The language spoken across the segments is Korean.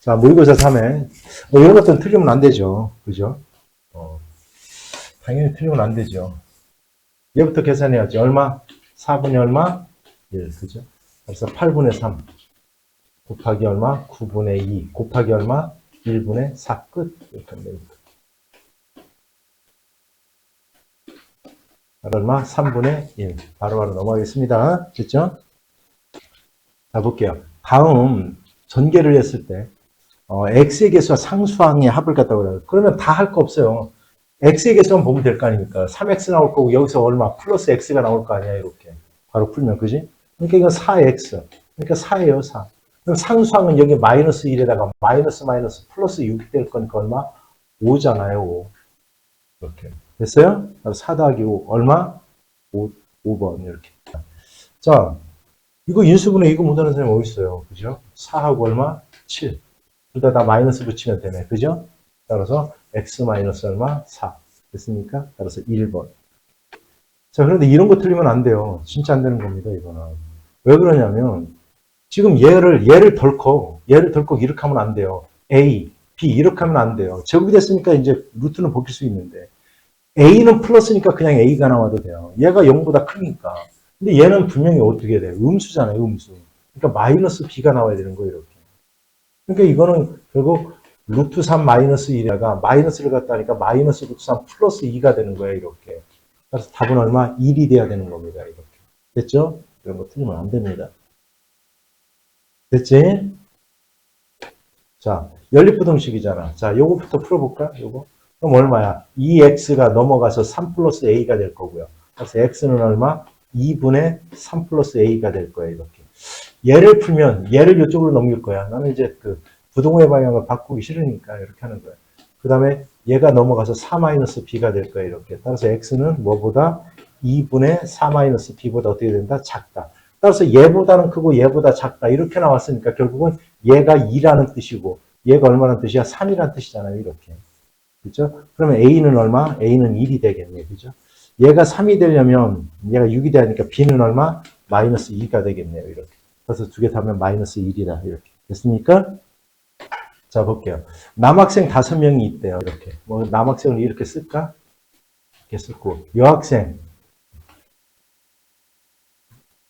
자, 모의고사 3회. 이런 것들은 틀리면 안 되죠. 그죠? 당연히 틀리면 안 되죠. 얘부터 계산해야지. 얼마? 4분의 얼마? 1. 그죠? 그래서 8분의 3. 곱하기 얼마? 9분의 2. 곱하기 얼마? 1분의 4. 끝. 이렇게 하면 됩니다. 얼마? 3분의 1. 바로바로 넘어가겠습니다. 됐죠? 자, 볼게요. 다음 전개를 했을 때 x의 개수와 상수항의 합을 갖다 그래요. 그러면 다 할 거 없어요. x의 개수만 보면 될 거 아닙니까? 3x 나올 거고 여기서 얼마? 플러스 x가 나올 거 아니야, 이렇게. 바로 풀면, 그지? 그러니까 이건 4x. 그러니까 4예요, 4. 그럼 상수항은 여기 마이너스 1에다가 마이너스 플러스 6이 될 거니까 얼마? 5잖아요, 5. 이렇게. 됐어요? 4 더하기 5. 얼마? 5번. 이렇게. 자, 이거 인수분해 이거 못하는 사람이 어디 있어요? 그죠? 4하고 얼마? 7. 둘 다 마이너스 붙이면 되네. 그죠? 따라서 x 마이너스 얼마? 4. 됐습니까? 따라서 1번. 자, 그런데 이런 거 틀리면 안 돼요. 진짜 안 되는 겁니다, 이거는. 왜 그러냐면, 지금 얘를 덜컥 이렇게 하면 안 돼요. a, b 이렇게 하면 안 돼요. 제곱이 됐으니까 이제 루트는 벗길 수 있는데, a는 플러스니까 그냥 a가 나와도 돼요. 얘가 0보다 크니까. 근데 얘는 분명히 어떻게 돼요? 음수잖아요, 음수. 그러니까 마이너스 b가 나와야 되는 거예요, 이렇게. 그러니까 이거는 결국 루트 3 마이너스 1에다가 마이너스를 갖다 하니까 마이너스 루트 3 플러스 2가 되는 거예요, 이렇게. 그래서 답은 얼마? 1이 돼야 되는 겁니다, 이렇게. 됐죠? 이런 거 틀리면 안 됩니다. 됐지? 자, 연립부등식이잖아. 자, 요거부터 풀어볼까? 요거. 그럼 얼마야? 2x가 넘어가서 3 플러스 a가 될 거고요. 그래서 x는 얼마? 2분의 3 플러스 a가 될 거예요, 이렇게. 얘를 풀면 얘를 이쪽으로 넘길 거야. 나는 이제 그 부동호의 방향을 바꾸기 싫으니까 이렇게 하는 거야. 그 다음에 얘가 넘어가서 4-b가 될 거야, 이렇게. 따라서 x는 뭐보다 2분의 4-b보다 어떻게 된다? 작다. 따라서 얘보다는 크고 얘보다 작다. 이렇게 나왔으니까 결국은 얘가 2라는 뜻이고 얘가 얼마나 뜻이야? 3이라는 뜻이잖아요, 이렇게. 그죠? 그러면 a는 얼마? a는 1이 되겠네요, 그죠? 얘가 3이 되려면 얘가 6이 되니까 b는 얼마? 마이너스 2가 되겠네요, 이렇게. 그래서 두 개 다면 마이너스 1이다. 이렇게. 됐습니까? 자, 볼게요. 남학생 5명이 있대요. 이렇게. 뭐, 남학생을 이렇게 쓸까? 이렇게 쓰고. 여학생.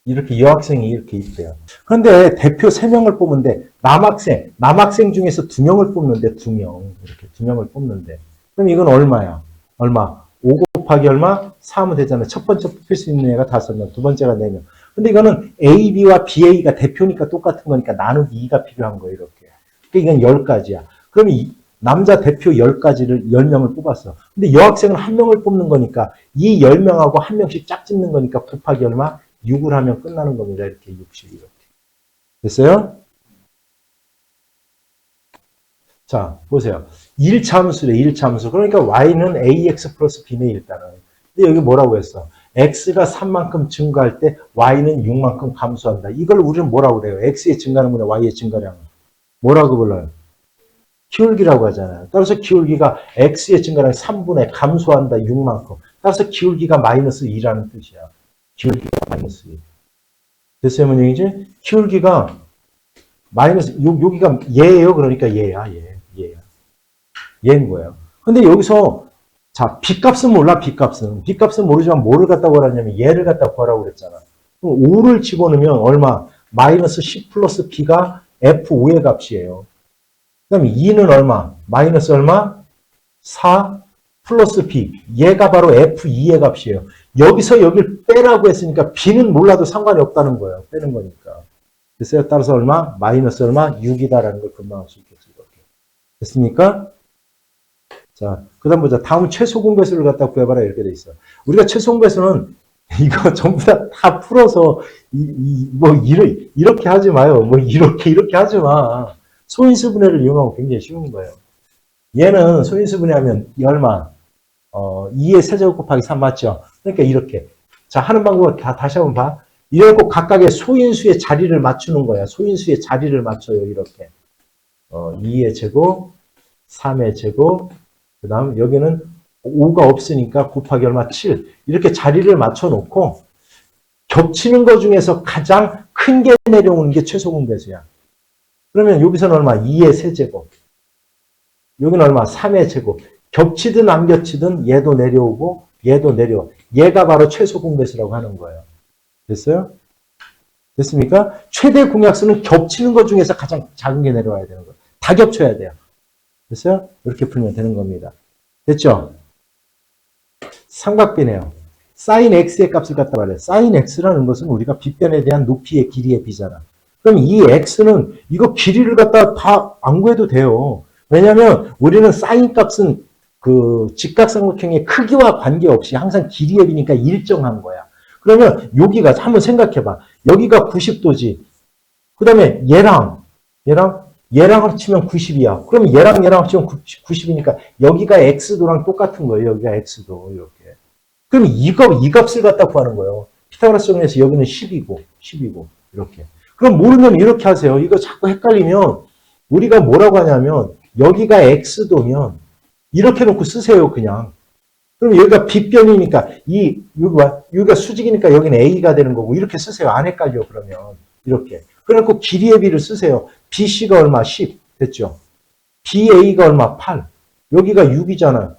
이렇게 여학생이 이렇게 있대요. 그런데 대표 3명을 뽑는데, 남학생 중에서 2명을 뽑는데, 2명. 이렇게 2명을 뽑는데. 그럼 이건 얼마야? 얼마? 5 곱하기 얼마? 4하면 되잖아요. 첫 번째 뽑힐 수 있는 애가 5명, 두 번째가 4명. 근데 이거는 A, B와 BA가 대표니까 똑같은 거니까 나누기 2가 필요한 거예요, 이렇게. 그러니까 이건 10가지야. 그러면 남자 대표 10명을 뽑았어. 근데 여학생은 1명을 뽑는 거니까 이 10명하고 1명씩 짝짓는 거니까 곱하기 얼마? 6을 하면 끝나는 겁니다. 이렇게 60 이렇게. 됐어요? 자, 보세요. 1차함수래, 1차함수. 그러니까 y는 ax 플러스 b네, 일단은. 근데 여기 뭐라고 했어? x가 3만큼 증가할 때 y는 6만큼 감소한다. 이걸 우리는 뭐라고 그래요? x의 증가량분의 y의 증가량. 뭐라고 불러요? 기울기라고 하잖아요. 따라서 기울기가 x의 증가량이 3분의 감소한다. 6만큼. 따라서 기울기가 마이너스 2라는 뜻이야. 기울기가 마이너스 2. 됐어요, 문제이지? 기울기가 마이너스, 여기가 얘예요. 그러니까 얘야. 얘인 거예요. 근데 여기서 자, B값은 몰라, B값은. B값은 모르지만 뭐를 갖다 구하라냐면 얘를 갖다 구하라고 그랬잖아. 그럼 5를 집어넣으면 얼마? 마이너스 10 플러스 B가 F5의 값이에요. 그 다음에 2는 얼마? 마이너스 얼마? 4 플러스 B. 얘가 바로 F2의 값이에요. 여기서 여기를 빼라고 했으니까 B는 몰라도 상관이 없다는 거예요. 빼는 거니까. 됐어요? 따라서 얼마? 마이너스 얼마? 6이다라는 걸 금방 알 수 있겠죠. 이렇게. 됐습니까? 자, 그 다음 보자. 다음 최소 공배수를 갖다 구해봐라. 이렇게 돼 있어. 우리가 최소 공배수는 이거 전부 다 풀어서, 이렇게 하지 마요. 이렇게 하지 마. 소인수 분해를 이용하면 굉장히 쉬운 거예요. 얘는 소인수 분해하면 얼마? 2의 세제곱 곱하기 3 맞죠? 그러니까 이렇게. 자, 하는 방법을 다시 한번 봐. 이래갖고 각각의 소인수의 자리를 맞추는 거야. 소인수의 자리를 맞춰요. 이렇게. 2의 제곱, 3의 제곱, 그 다음 여기는 5가 없으니까 곱하기 얼마? 7. 이렇게 자리를 맞춰놓고 겹치는 것 중에서 가장 큰 게 내려오는 게 최소 공배수야. 그러면 여기서는 얼마? 2의 세제곱. 여기는 얼마? 3의 제곱. 겹치든 안 겹치든 얘도 내려오고 얘도 내려와. 얘가 바로 최소 공배수라고 하는 거예요. 됐어요? 됐습니까? 최대 공약수는 겹치는 것 중에서 가장 작은 게 내려와야 되는 거예요. 다 겹쳐야 돼요. 됐어요? 이렇게 풀면 되는 겁니다. 됐죠? 삼각비네요. sin x의 값을 갖다 말해요. sin x라는 것은 우리가 빗변에 대한 높이의 길이의 비잖아. 그럼 이 x는 이거 길이를 갖다 다 안 구해도 돼요. 왜냐하면 우리는 sin 값은 그 직각삼각형의 크기와 관계없이 항상 길이의 비니까 일정한 거야. 그러면 여기가 한번 생각해봐. 여기가 90도지. 그 다음에 얘랑 합치면 90이야. 그럼 얘랑 합치면 90이니까 여기가 x도랑 똑같은 거예요. 여기가 x도 이렇게. 그럼 이 값을 갖다 구하는 거예요. 피타고라스 정리에서 여기는 10이고 이렇게. 그럼 모르면 이렇게 하세요. 이거 자꾸 헷갈리면 우리가 뭐라고 하냐면 여기가 x도면 이렇게 놓고 쓰세요. 그냥. 그럼 여기가 빗변이니까 여기가 수직이니까 여기는 a가 되는 거고 이렇게 쓰세요. 안 헷갈려 그러면 이렇게. 그래갖고 길이의 비를 쓰세요. BC가 얼마? 10. 됐죠? BA가 얼마? 8. 여기가 6이잖아요.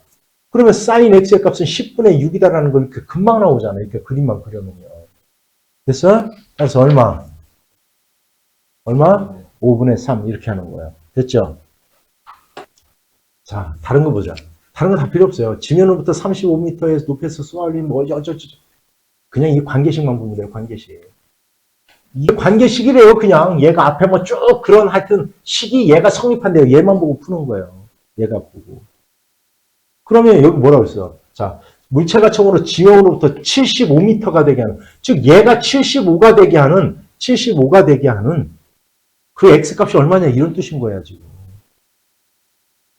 그러면 sin x의 값은 10분의 6이다라는 걸 이렇게 금방 나오잖아요. 이렇게 그림만 그려놓으면. 됐어? 그래서 얼마? 5분의 3 이렇게 하는 거예요. 됐죠? 자, 다른 거 보자. 다른 거 다 필요 없어요. 지면으로부터 35m에서 높이에서 쏘아올린 뭐 어쩌저쩌. 그냥 이 관계식만 보면 돼요. 관계식. 이게 관계식이래요. 그냥 얘가 앞에 뭐 쭉 그런 하여튼 식이 얘가 성립한대요. 얘만 보고 푸는 거예요. 얘가 보고. 그러면 여기 뭐라고 했어? 자, 물체가 처음으로 지형으로부터 75m가 되게 하는, 즉 얘가 75가 되게 하는 그 x값이 얼마냐 이런 뜻인 거야 지금.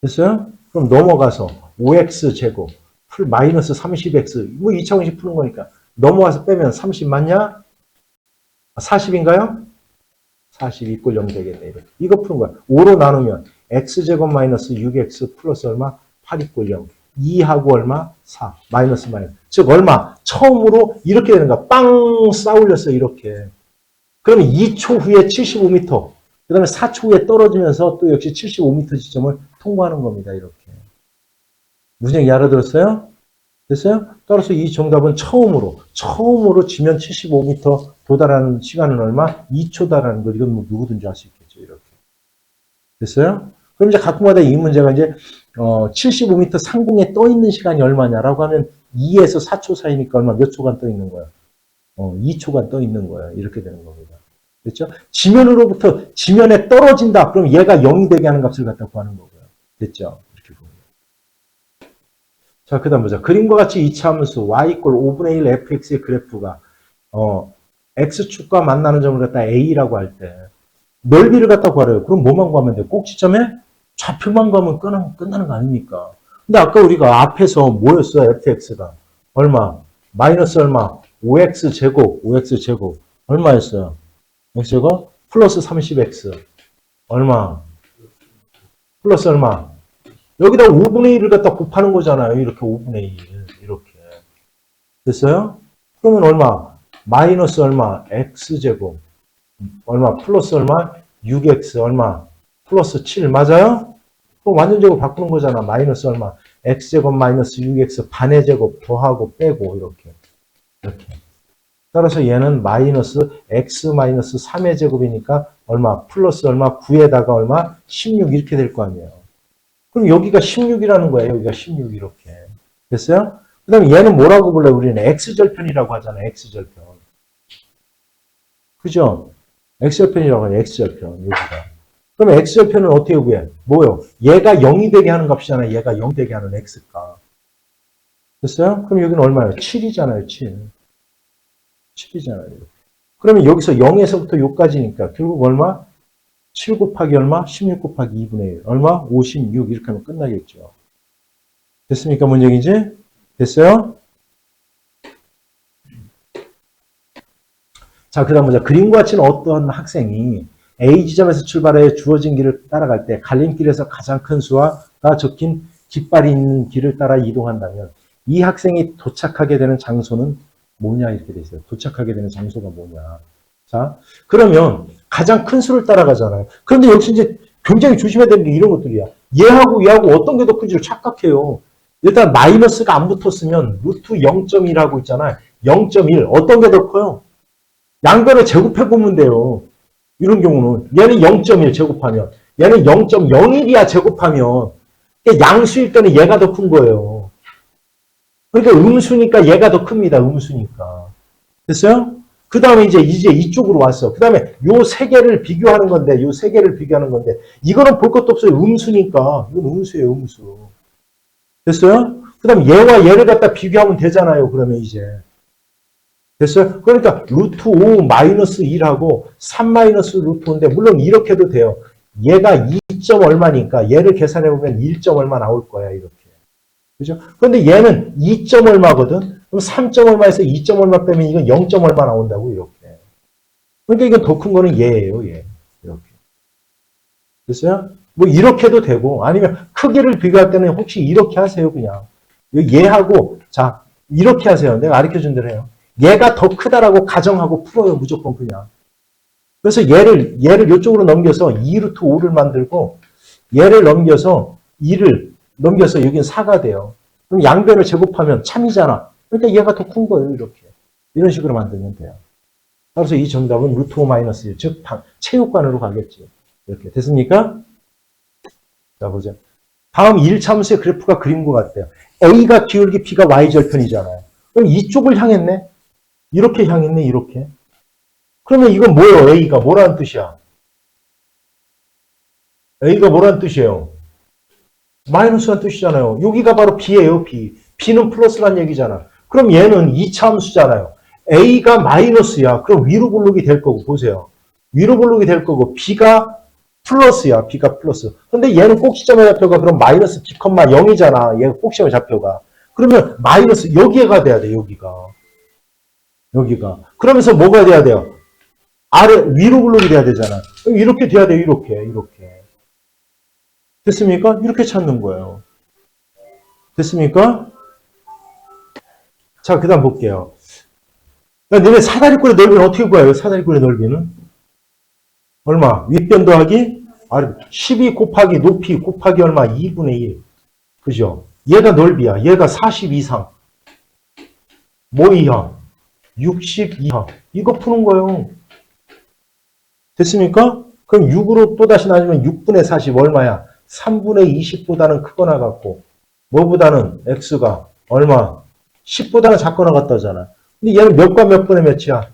됐어요? 그럼 넘어가서 5x제곱 풀 마이너스 30x 뭐 2차원식 푸는 거니까 넘어가서 빼면 30 맞냐? 40인가요? 40 이꼴 0 되겠네. 이렇게. 이거 푸는 거야. 5로 나누면 x제곱 마이너스 6x 플러스 얼마? 8 이꼴 0. 2하고 얼마? 4. 마이너스. 즉 얼마? 처음으로 이렇게 되는 거야. 빵 쌓올렸어요. 이렇게. 그러면 2초 후에 75m. 그 다음에 4초 후에 떨어지면서 또 역시 75m 지점을 통과하는 겁니다. 이렇게. 무슨 얘기 알아들었어요? 됐어요? 따라서 이 정답은 처음으로 지면 75m 도달하는 시간은 얼마? 2초다라는 거. 이건 뭐 누구든지 알 수 있겠죠. 이렇게. 됐어요? 그럼 이제 가끔마다 이 문제가 이제 75m 상공에 떠 있는 시간이 얼마냐라고 하면 2에서 4초 사이니까 얼마 몇 초간 떠 있는 거야? 2초간 떠 있는 거야. 이렇게 되는 겁니다. 됐죠? 지면으로부터 지면에 떨어진다. 그럼 얘가 0이 되게 하는 값을 갖다 구하는 거고요. 됐죠? 이렇게 보면. 자, 그 다음 보자. 그림과 같이 이차 함수 y 이꼴 5분의 1 fx의 그래프가 x축과 만나는 점을 갖다 a라고 할 때 넓이를 갖다 구하래요. 그럼 뭐만 구하면 돼? 꼭지점에 좌표만 구하면 끝나는 거 아닙니까? 근데 아까 우리가 앞에서 뭐였어? fx가 얼마? 마이너스 얼마? 5x제곱 얼마였어요? x제곱 플러스 30x 얼마? 플러스 얼마? 여기다 5분의 1을 갖다 곱하는 거잖아요. 이렇게 5분의 1 이렇게 됐어요? 그러면 얼마? 마이너스 얼마? x제곱 얼마? 플러스 얼마? 6x 얼마? 플러스 7 맞아요? 그럼 완전제곱 바꾸는 거잖아. 마이너스 얼마? x제곱 마이너스 6x 반의 제곱 더하고 빼고 이렇게 따라서 얘는 마이너스 x 마이너스 3의 제곱이니까 얼마? 플러스 얼마? 9에다가 얼마? 16 이렇게 될 거 아니에요. 그럼 여기가 16이라는 거예요. 여기가 16 이렇게. 됐어요? 그 다음에 얘는 뭐라고 불러요? 우리는 x절편이라고 하잖아요. x절편. 그죠? x절편이라고 하죠. x절편. 여기가. 그럼 x절편은 어떻게 구해? 뭐요? 얘가 0이 되게 하는 값이잖아요. 얘가 0 되게 하는 x값. 됐어요? 그럼 여기는 얼마예요? 7이잖아요. 7. 7이잖아요. 그러면 여기서 0에서부터 요까지니까 결국 얼마? 7 곱하기 얼마? 16 곱하기 2분의 1. 얼마? 56. 이렇게 하면 끝나겠죠. 됐습니까? 뭔 얘기인지? 됐어요? 자, 그 다음 보자. 그림과 같이 어떤 학생이 A 지점에서 출발해 주어진 길을 따라갈 때 갈림길에서 가장 큰 수가 적힌 깃발이 있는 길을 따라 이동한다면 이 학생이 도착하게 되는 장소는 뭐냐 이렇게 돼 있어요. 도착하게 되는 장소가 뭐냐. 자, 그러면 가장 큰 수를 따라가잖아요. 그런데 역시 이제 굉장히 조심해야 되는 게 이런 것들이야. 얘하고 어떤 게 더 큰지를 착각해요. 일단 마이너스가 안 붙었으면 루트 0.1하고 있잖아요. 0.1 어떤 게 더 커요? 양변을 제곱해 보면 돼요. 이런 경우는 얘는 0.1 제곱하면 얘는 0.01이야 제곱하면 양수일 때는 얘가 더 큰 거예요. 그러니까 음수니까 얘가 더 큽니다. 음수니까. 됐어요? 그 다음에 이제 이쪽으로 왔어. 그 다음에 요 세 개를 비교하는 건데, 요 세 개를 비교하는 건데, 이거는 볼 것도 없어요. 음수니까. 이건 음수예요, 음수. 됐어요? 그 다음에 얘와 얘를 갖다 비교하면 되잖아요. 그러면 이제. 됐어요? 그러니까 루트 5 마이너스 1하고 3 마이너스 루트 5인데, 물론 이렇게 해도 돼요. 얘가 2점 얼마니까 얘를 계산해보면 1점 얼마 나올 거야, 이렇게. 그죠? 그런데 얘는 2점 얼마거든? 그럼 3점 얼마에서 2점 얼마 빼면 이건 0점 얼마 나온다고, 이렇게. 그러니까 이건 더 큰 거는 얘예요, 얘. 이렇게. 됐어요? 뭐 이렇게 해도 되고, 아니면 크기를 비교할 때는 혹시 이렇게 하세요, 그냥. 얘하고, 자, 이렇게 하세요. 내가 가르쳐 준 대로 해요. 얘가 더 크다라고 가정하고 풀어요, 무조건 그냥. 그래서 얘를 이쪽으로 넘겨서 2루트 5를 만들고, 얘를 넘겨서 2를 넘겨서 여기는 4가 돼요. 그럼 양변을 제곱하면 참이잖아. 그러니까 얘가 더 큰 거예요, 이렇게. 이런 식으로 만들면 돼요. 그래서 이 정답은 루트 5 마이너스 1, 즉 체육관으로 가겠지. 이렇게 됐습니까? 자, 보자. 다음 1차함수의 그래프가 그린 것 같아요. A가 기울기, B가 Y절편이잖아요. 그럼 이쪽을 향했네? 이렇게 향했네, 이렇게. 그러면 이건 뭐예요, A가? 뭐라는 뜻이야? A가 뭐라는 뜻이에요? 마이너스란 뜻이잖아요. 여기가 바로 B예요, B. B는 플러스란 얘기잖아. 그럼 얘는 2차 함수잖아요. A가 마이너스야. 그럼 위로 볼록이 될 거고, 보세요. 위로 볼록이 될 거고, B가 플러스야. B가 플러스. 근데 얘는 꼭지점의 좌표가 그럼 마이너스 B, 0이잖아. 얘가 꼭지점의 좌표가. 그러면 마이너스, 여기가 돼야 돼, 여기가. 그러면서 뭐가 돼야 돼요? 위로 볼록이 돼야 되잖아. 이렇게 돼야 돼요, 이렇게. 됐습니까? 이렇게 찾는 거예요. 됐습니까? 자, 그 다음 볼게요. 너네 사다리꼴의 넓이는 어떻게 구해요? 사다리꼴의 넓이는? 얼마? 윗변 더하기? 12 곱하기 높이 곱하기 얼마? 2분의 1. 그죠? 얘가 넓이야. 얘가 40 이상. 뭐 이하? 60 이하. 이거 푸는 거예요. 됐습니까? 그럼 6으로 또다시 나누면 6분의 40 얼마야? 3분의 20보다는 크거나 같고, 뭐보다는 x가 얼마? 10보다는 작거나 같다잖아. 근데 얘는 몇과 몇 분의 몇이야?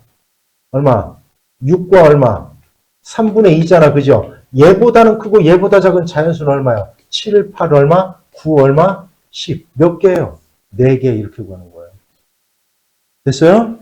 얼마? 6과 얼마? 3분의 2잖아. 그죠? 얘보다는 크고 얘보다 작은 자연수는 얼마야? 7, 8 얼마? 9 얼마? 10. 몇 개예요? 4개 이렇게 구하는 거예요. 됐어요?